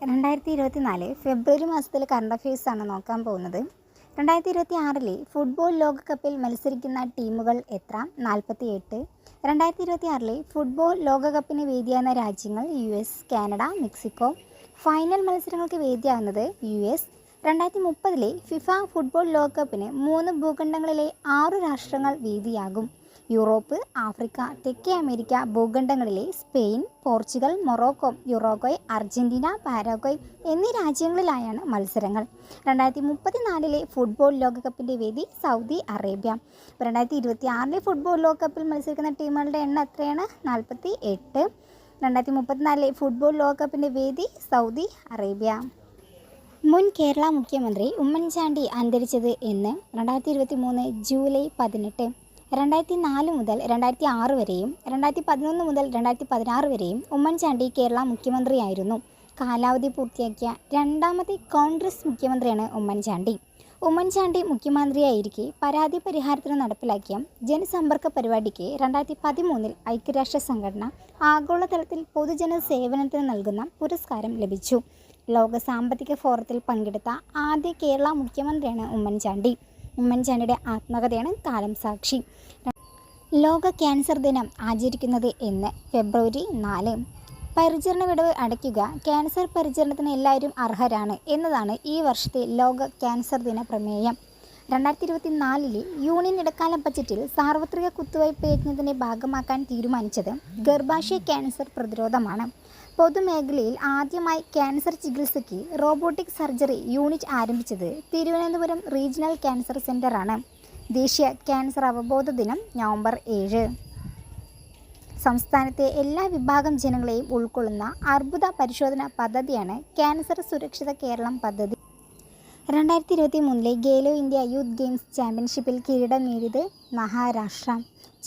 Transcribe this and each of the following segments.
2024 ഫെബ്രുവരി മാസത്തിലെ കറണ്ട് അഫയേഴ്സാണ് നോക്കാൻ പോകുന്നത്. 2026 ഫുട്ബോൾ ലോകകപ്പിൽ മത്സരിക്കുന്ന ടീമുകൾ എത്ര? 48. 2026 ഫുട്ബോൾ ലോകകപ്പിന് വേദിയാകുന്ന രാജ്യങ്ങൾ US, കാനഡ, മെക്സിക്കോ. ഫൈനൽ മത്സരങ്ങൾക്ക് വേദിയാകുന്നത് US. 2030 ഫിഫ ഫുട്ബോൾ ലോകകപ്പിന് 3 ഭൂഖണ്ഡങ്ങളിലെ 6 രാഷ്ട്രങ്ങൾ വേദിയാകും. യൂറോപ്പ്, ആഫ്രിക്ക, തെക്കേ അമേരിക്ക ഭൂഖണ്ഡങ്ങളിലെ Spain, Portugal, Morocco, Uruguay, Argentina, Paraguay എന്നീ രാജ്യങ്ങളിലായാണ് മത്സരങ്ങൾ. 2034 ഫുട്ബോൾ ലോകകപ്പിൻ്റെ വേദി സൗദി അറേബ്യ. 2026 ഫുട്ബോൾ ലോകകപ്പിൽ മത്സരിക്കുന്ന ടീമുകളുടെ എണ്ണം എത്രയാണ്? 48. 2034 ഫുട്ബോൾ ലോകകപ്പിൻ്റെ വേദി സൗദി അറേബ്യ. മുൻ കേരള മുഖ്യമന്ത്രി ഉമ്മൻചാണ്ടി അന്തരിച്ചത് എന്ന്? 2023 ജൂലൈ 18. 2004 മുതൽ 2006 വരെയും 2011 മുതൽ 2016 വരെയും ഉമ്മൻചാണ്ടി കേരള മുഖ്യമന്ത്രിയായിരുന്നു. കാലാവധി പൂർത്തിയാക്കിയ രണ്ടാമത്തെ കോൺഗ്രസ് മുഖ്യമന്ത്രിയാണ് ഉമ്മൻചാണ്ടി. ഉമ്മൻചാണ്ടി മുഖ്യമന്ത്രിയായിരിക്കെ പരാതി പരിഹാരത്തിന് നടപ്പിലാക്കിയ ജനസമ്പർക്ക പരിപാടിക്ക് 2013 ഐക്യരാഷ്ട്ര സംഘടന ആഗോളതലത്തിൽ പൊതുജന സേവനത്തിന് നൽകുന്ന പുരസ്കാരം ലഭിച്ചു. ലോക സാമ്പത്തിക ഫോറത്തിൽ പങ്കെടുത്ത ആദ്യ കേരള മുഖ്യമന്ത്രിയാണ് ഉമ്മൻചാണ്ടി. ഉമ്മൻചാണ്ടിയുടെ ആത്മകഥയാണ് കാലം സാക്ഷി. ലോക ക്യാൻസർ ദിനം ആചരിക്കുന്നത് എന്ന്? ഫെബ്രുവരി 4. പരിചരണ വിടവ് അടയ്ക്കുക, ക്യാൻസർ പരിചരണത്തിന് എല്ലാവരും അർഹരാണ് എന്നതാണ് ഈ വർഷത്തെ ലോക ക്യാൻസർ ദിന പ്രമേയം. 2024 യൂണിയൻ ഇടക്കാല ബജറ്റിൽ സാർവത്രിക കുത്തിവയ്പ് യജ്ഞത്തിൻ്റെ ഭാഗമാക്കാൻ തീരുമാനിച്ചത് ഗർഭാശയ ക്യാൻസർ പ്രതിരോധമാണ്. പൊതുമേഖലയിൽ ആദ്യമായി ക്യാൻസർ ചികിത്സയ്ക്ക് റോബോട്ടിക് സർജറി യൂണിറ്റ് ആരംഭിച്ചത് തിരുവനന്തപുരം റീജിയണൽ ക്യാൻസർ സെൻ്ററാണ്. ദേശീയ ക്യാൻസർ അവബോധ ദിനം നവംബർ 7. സംസ്ഥാനത്തെ എല്ലാ വിഭാഗം ജനങ്ങളെയും ഉൾക്കൊള്ളുന്ന അർബുദ പരിശോധന പദ്ധതിയാണ് ക്യാൻസർ സുരക്ഷിത കേരളം പദ്ധതി. 2023 ഖേലോ ഇന്ത്യ യൂത്ത് ഗെയിംസ് ചാമ്പ്യൻഷിപ്പിൽ കിരീടം നേടിയത് മഹാരാഷ്ട്ര.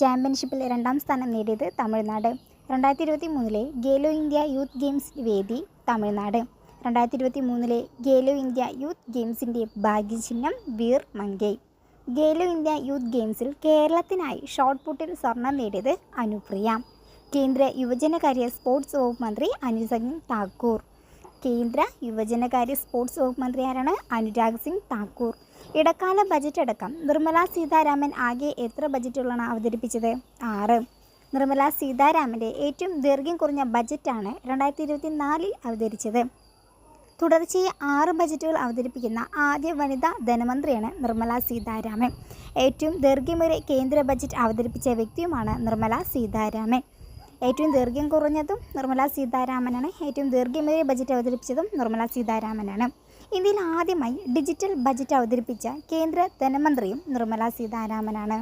ചാമ്പ്യൻഷിപ്പിൽ 2ാം സ്ഥാനം നേടിയത് Tamil Nadu. 2023 Khelo India youth games വേദി തമിഴ്നാട്. 2023 ഖേലോ ഇന്ത്യ യൂത്ത് ഗെയിംസിൻ്റെ ഭാഗ്യചിഹ്നം വീർ മങ്കൈ. ഖേലോ ഇന്ത്യ യൂത്ത് ഗെയിംസിൽ കേരളത്തിനായി ഷോട്ട് പുട്ടിൽ സ്വർണം നേടിയത് അനുപ്രിയ. കേന്ദ്ര യുവജനകാര്യ സ്പോർട്സ് വകുപ്പ് മന്ത്രി അനുരാഗ് സിംഗ് താക്കൂർ. കേന്ദ്ര യുവജനകാര്യ സ്പോർട്സ് വകുപ്പ് മന്ത്രി ആരാണ്? അനുരാഗ് സിംഗ് താക്കൂർ. ഇടക്കാല ബജറ്റ് അടക്കം നിർമ്മല സീതാരാമൻ ആകെ എത്ര ബജറ്റുകളാണ് അവതരിപ്പിച്ചത്? 6. നിർമ്മല സീതാരാമൻ്റെ ഏറ്റവും ദൈർഘ്യം കുറഞ്ഞ ബജറ്റാണ് 2024 അവതരിച്ചത്. തുടർച്ചയായി 6 ബജറ്റുകൾ അവതരിപ്പിക്കുന്ന ആദ്യ വനിതാ ധനമന്ത്രിയാണ് നിർമ്മല സീതാരാമൻ. ഏറ്റവും ദൈർഘ്യമേറിയ കേന്ദ്ര ബജറ്റ് അവതരിപ്പിച്ച വ്യക്തിയുമാണ് നിർമ്മല സീതാരാമൻ. ഏറ്റവും ദൈർഘ്യം കുറഞ്ഞതും നിർമ്മല സീതാരാമനാണ്. ഏറ്റവും ദൈർഘ്യമേറിയ ബജറ്റ് അവതരിപ്പിച്ചതും നിർമ്മല സീതാരാമനാണ്. ഇന്ത്യയിൽ ആദ്യമായി ഡിജിറ്റൽ ബജറ്റ് അവതരിപ്പിച്ച കേന്ദ്ര ധനമന്ത്രിയും നിർമ്മല സീതാരാമനാണ്.